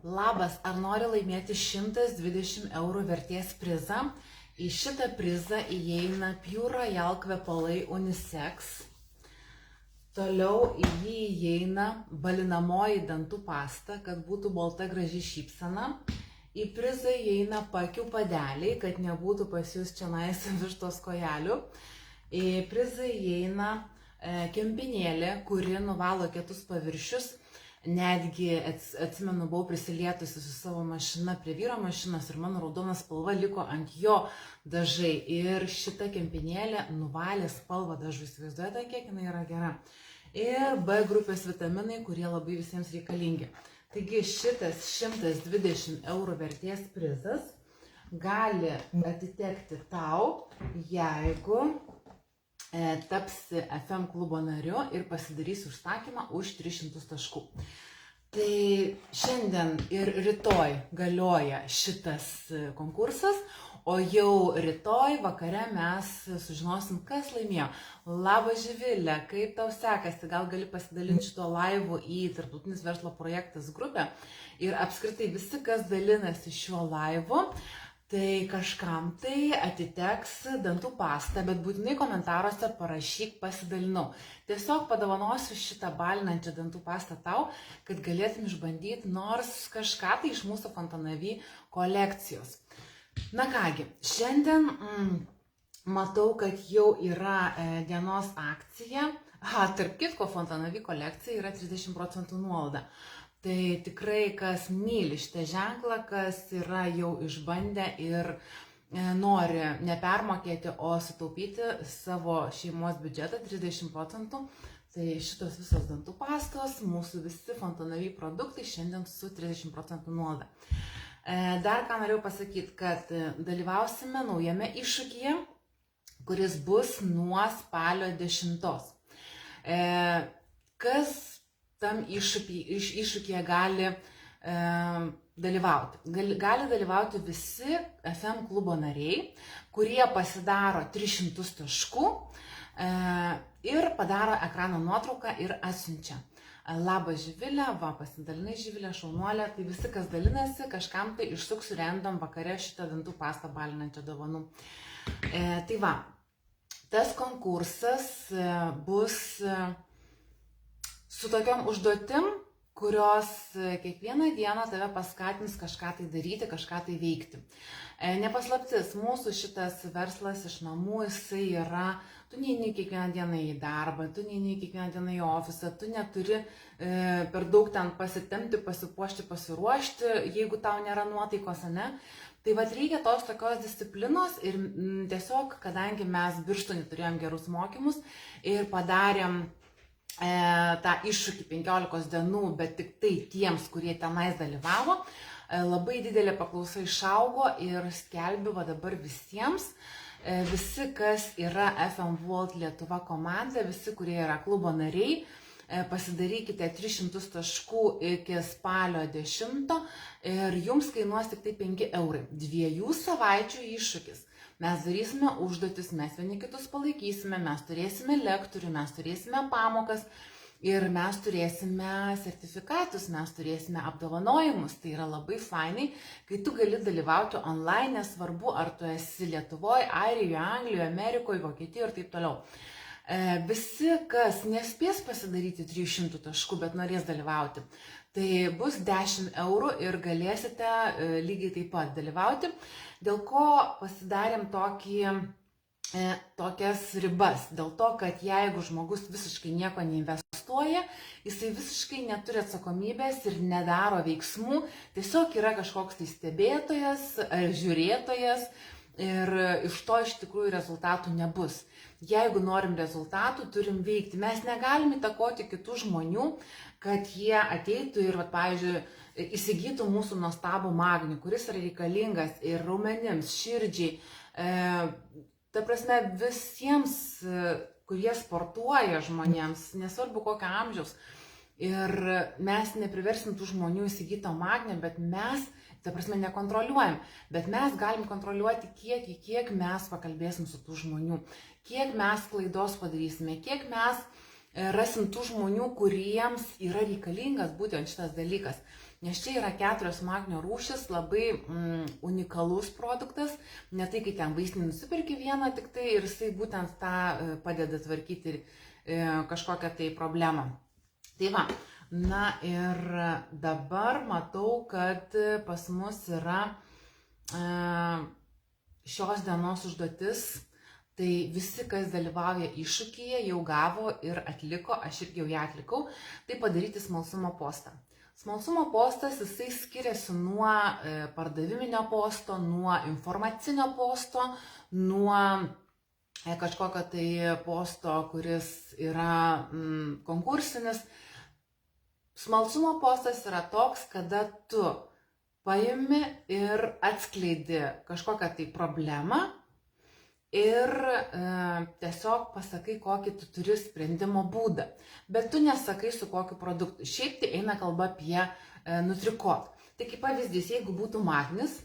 Labas, ar nori laimėti 120 eurų vertės prizą? Į šitą prizą įeina Pure Royal kvepalai unisex. Toliau į jį įeina balinamoji dantų pasta, kad būtų balta graži šypsena. Į prizą įeina pakių padeliai, kad nebūtų pas jūs čionais vištos kojelių. Į prizą įeina kempinėlė, kuri nuvalo kietus paviršius. Netgi atsimenu, buvau prisilietusi su savo mašina prie vyro mašinos ir mano raudona spalva liko ant jo dažai. Ir šita kempinėlė nuvalė spalvą dažų. Įsivaizduojate, kiek jinai yra gera. Ir B grupės vitaminai, kurie labai visiems reikalingi. Taigi šitas 120 eurų vertės prizas gali atitekti tau, jeigu tapsi FM klubo nariu ir pasidarysi užsakymą už 300 taškų. Tai šiandien ir rytoj galioja šitas konkursas, o jau rytoj vakare mes sužinosim, kas laimėjo. Labas Živilė, kaip tau sekasi? Gal gali pasidalinti šito laivu į Tarptautinis verslo projektas grupę ir apskritai visi, kas dalinasi šiuo laivu, tai kažkam tai atiteks dantų pasta, bet būtinai komentaruose parašyk pasidalinau. Tiesiog padovanosiu šitą balinančią dantų pastą tau, kad galėtum išbandyti nors kažką tai iš mūsų Fontanavy kolekcijos. Na kągi, šiandien matau, kad jau yra dienos akcija. Tarp kitko, Fontanavy kolekcija yra 30% nuolaida. Tai tikrai, kas myli šitą ženklą, kas yra jau išbandę ir nori nepermokėti, o sutaupyti savo šeimos biudžetą 30%, tai šitos visos dantų pastos, mūsų visi Fontanavy produktai šiandien su 30% nuolaida. Dar ką norėjau pasakyti, kad dalyvausime naujame iššūkyje, kuris bus nuo spalio 10. Kas tam iššūkyje gali dalyvauti? Gali dalyvauti visi FM klubo nariai, kurie pasidaro 300 taškų ir padaro ekrano nuotrauką ir atsiunčia. Labas Živilė, pasidalinai Živilė, šaunuolė, tai visi, kas dalinasi, kažkam tai išsuksiu random vakare šitą dantų pastą balinančią dovanų. Tai va, tas konkursas bus su tokiom užduotim, kurios kiekvieną dieną tave paskatins kažką tai daryti, kažką tai veikti. Nepaslaptis, mūsų šitas verslas iš namų, jisai yra, tu neini kiekvieną dieną į darbą, tu neini kiekvieną dieną į ofisą, tu neturi per daug ten pasitempti, pasipuošti, pasiruošti, jeigu tau nėra nuotaikos, ne? Tai vat reikia tos tokios disciplinos ir tiesiog, kadangi mes Birštone turėjom gerus mokymus ir padarėm tą iššūkį 15 dienų, bet tik tai tiems, kurie tenais dalyvavo, labai didelė paklausa išaugo ir skelbiu dabar visiems, visi, kas yra FM World Lietuva komanda, visi, kurie yra klubo nariai, pasidarykite 300 taškų iki spalio 10 ir jums kainuos tik tai 5 eurai. 2 savaičių iššūkis. Mes darysime užduotis, mes vieni kitus palaikysime, mes turėsime lektorių, mes turėsime pamokas ir mes turėsime sertifikatus, mes turėsime apdovanojimus. Tai yra labai fainai, kai tu gali dalyvauti online, nesvarbu, ar tu esi Lietuvoje, Airijoje, Anglijoje, Amerikoje, Vokietijoje ir taip toliau. Visi, kas nespės pasidaryti 300 taškų, bet norės dalyvauti, tai bus 10 eurų ir galėsite lygiai taip pat dalyvauti. Dėl ko pasidarėm tokias ribas? Dėl to, kad jeigu žmogus visiškai nieko neinvestuoja, jisai visiškai neturi atsakomybės ir nedaro veiksmų, tiesiog yra kažkoks tai stebėtojas ar žiūrėtojas ir iš to iš tikrųjų rezultatų nebus. Jeigu norim rezultatų, turim veikti. Mes negalim įtakoti kitų žmonių, kad jie ateitų ir, pavyzdžiui, įsigytų mūsų nuostabų magnį, kuris yra reikalingas ir raumenims, širdžiai. Ta prasme, visiems, kurie sportuoja žmonėms, nesvarbu kokio amžiaus. Ir mes nepriversim tų žmonių įsigyti magnį, bet mes, ta prasme, nekontroliuojam. Bet mes galim kontroliuoti kiek mes pakalbėsim su tų žmonių, kiek mes klaidos padarysime, kiek mes rasim tų žmonių, kuriems yra reikalingas būtent šitas dalykas. nes čia yra 4 magnio rūšis, labai unikalus produktas, ne tai, kai ten vaistinį nusipirki vieną tik tai ir jisai būtent tą padeda tvarkyti kažkokią tai problemą. Tai va, na ir dabar matau, kad pas mus yra šios dienos užduotis. Tai visi, kas dalyvauja iššūkyje, jau gavo ir atliko, aš irgi jau ją atlikau, tai padaryti smalsumo postą. Smalsumo postas, jisai skiriasi nuo pardaviminio posto, nuo informacinio posto, nuo kažkokio tai posto, kuris yra konkursinis. Smalsumo postas yra toks, kada tu paimi ir atskleidi kažkokią tai problemą, ir tiesiog pasakai, kokį tu turi sprendimo būdą. Bet tu nesakai, su kokiu produktu. Šiaip tai eina kalba apie Nutrikot. Tai kaip pavyzdys, jeigu būtų magnis,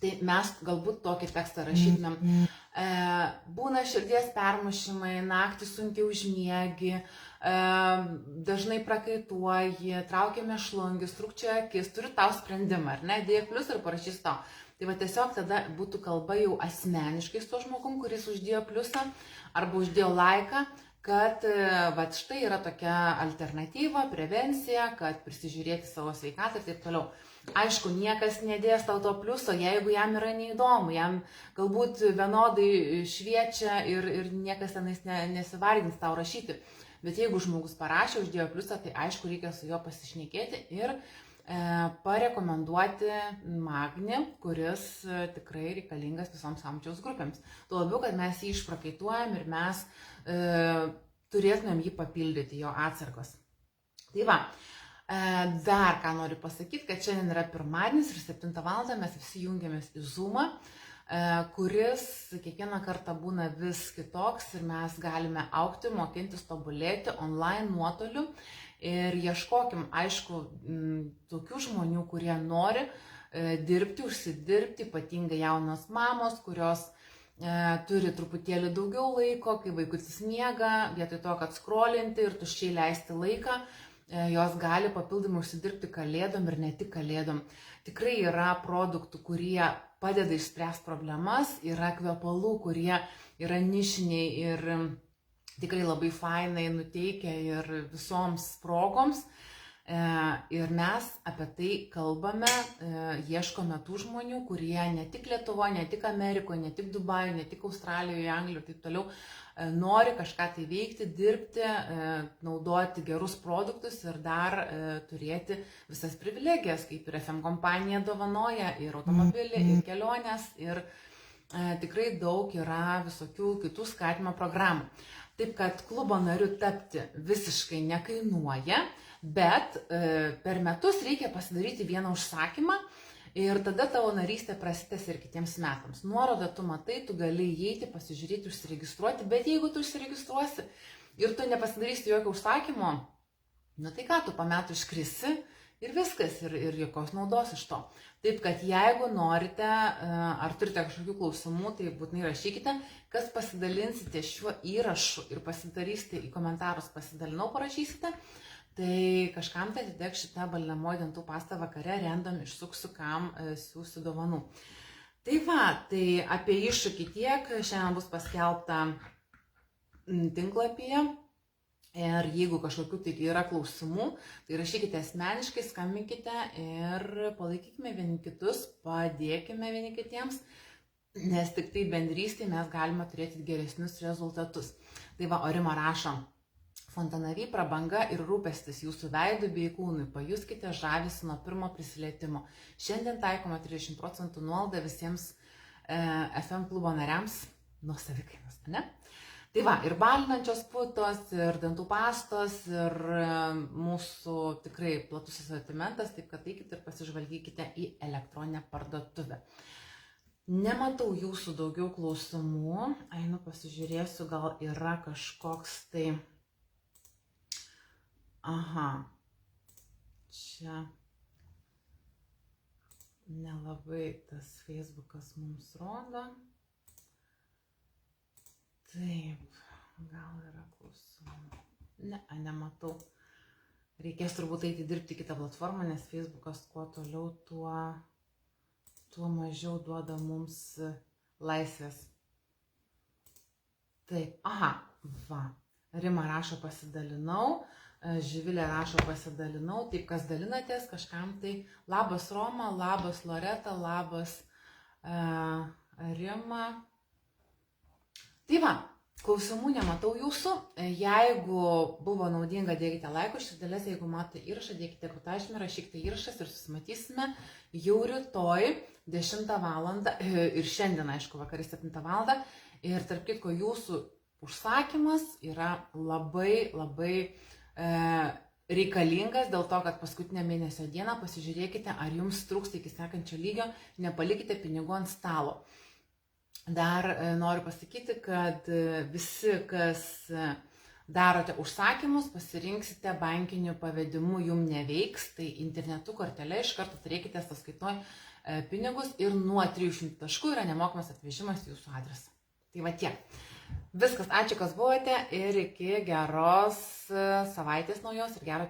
tai mes galbūt tokį tekstą rašytumėm. Būna širdies permušimai, naktį sunkiai užmiegi, dažnai prakaituoji, traukia mėšlungis, trūkčioja akis, turi tau sprendimą, ar ne? Dėk plius ir parašys tau. Tai va tiesiog tada būtų kalba jau asmeniškai su to žmogum, kuris uždėjo pliusą arba uždėjo laiką, kad va štai yra tokia alternatyva, prevencija, kad prisižiūrėti savo sveikatą ir taip toliau. Aišku, niekas nedės tau to pliuso, jeigu jam yra neįdomu, jam galbūt vienodai šviečia ir niekas tenais nesivargins tau rašyti. Bet jeigu žmogus parašė, uždėjo pliusą, tai aišku, reikia su juo pasišnekėti ir parekomenduoti magnį, kuris tikrai reikalingas visoms amžiaus grupėms. Tuo labiau, kad mes jį išprakaituojam ir mes turėtumėm jį papildyti, jo atsargos. Tai va, dar ką noriu pasakyti, kad šiandien yra pirmadienis ir 7 val. Mes visi jungiamės į Zoomą, kuris kiekvieną kartą būna vis kitoks ir mes galime augti, mokintis, tobulėti online nuotoliu. Ir ieškokim, aišku, tokių žmonių, kurie nori dirbti, užsidirbti, ypatingai jaunos mamos, kurios turi truputėlį daugiau laiko, kai vaikutis miega, vietoj to, kad skrolinti ir tuščiai leisti laiką, jos gali papildomai užsidirbti kalėdom ir ne tik kalėdom. Tikrai yra produktų, kurie padeda išspręsti problemas, yra kvepalų, kurie yra nišiniai ir tikrai labai fainai nuteikia ir visoms progoms. Ir mes apie tai kalbame, ieškome tų žmonių, kurie ne tik Lietuvoje, ne tik Amerikoje, ne tik Dubajuje, ne tik Australijoje, Anglijoje ir taip toliau nori kažką tai veikti, dirbti, naudoti gerus produktus ir dar turėti visas privilegijas, kaip ir FM kompanija dovanoja ir automobilį, ir keliones, ir tikrai daug yra visokių kitų skatinimo programų. Taip, kad klubo nariu tapti visiškai nekainuoja, bet per metus reikia pasidaryti vieną užsakymą ir tada tavo narystė prasitęs ir kitiems metams. Nuorodą tu matai, tu gali įeiti, pasižiūrėti, užsiregistruoti, bet jeigu tu užsiregistruosi ir tu nepasidarysi jokio užsakymo, nu tai ką, tu po metų iškrisi ir viskas, ir jokios naudos iš to. Taip, kad jeigu norite, ar turite kažkokių klausimų, tai būtinai rašykite, kas pasidalinsite šiuo įrašu ir pasidarysite į komentarus, pasidalinau, parašysite, tai kažkam tai atiteks šitą balinamoji dantų pastą vakare, random išsuksiu, kam siūsiu dovanų. Tai va, tai apie iššūkį tiek, šiandien bus paskelbta tinklapyje. Ir jeigu kažkokių tai yra klausimų, tai rašykite asmeniškai, skambinkite ir palaikykime vieni kitus, padėkime vieni kitiems, nes tik tai bendrystėje mes galime turėti geresnius rezultatus. Tai va, Orima rašo, Fontanavy prabanga ir rūpestis jūsų veidui bei kūnui, pajuskite žavesį nuo pirmo prisilietimo. Šiandien taikoma 30% nuolaida visiems FM klubo nariams nuo savikainos, ne? Tai va, ir balinančios putos, ir dantų pastos, ir mūsų tikrai platus asortimentas, taip kad eikite ir pasižvalgykite į elektroninę parduotuvę. Nematau jūsų daugiau klausimų, einu pasižiūrėsiu, gal yra kažkoks tai... Aha, čia nelabai tas Facebookas mums rodo. Taip, gal yra klausimų. Ne, nematau. Reikės turbūt eiti dirbti kitą platformą, nes Facebookas kuo toliau, tuo mažiau duoda mums laisvės. Taip, aha, va. Rima rašo pasidalinau, Živilė rašo pasidalinau, taip kas dalinatės kažkam tai. Labas Roma, labas Loreta, labas Rima. Tai va, klausimų nematau jūsų. Jeigu buvo naudinga, dėkite laikus, širdelės, jeigu matote įrašą, dėkite kutažymį, rašykite įrašas ir susimatysime jau rytoj 10 val. Ir šiandien, aišku, vakarį 7 val. Ir tarp kitko, jūsų užsakymas yra labai reikalingas dėl to, kad paskutinę mėnesio dieną pasižiūrėkite, ar jums trūksta iki sekančio lygio, nepalikite pinigų ant stalo. Dar noriu pasakyti, kad visi, kas darote užsakymus, pasirinksite bankiniu pavedimu, jums neveiks, tai internetu kortelė iš karto turėkite sąskaitoj pinigus ir nuo 300 taškų yra nemokamas atvežimas jūsų adresą. Tai va tiek. Viskas, ačiū, kas buvote ir iki geros savaitės naujos ir gero.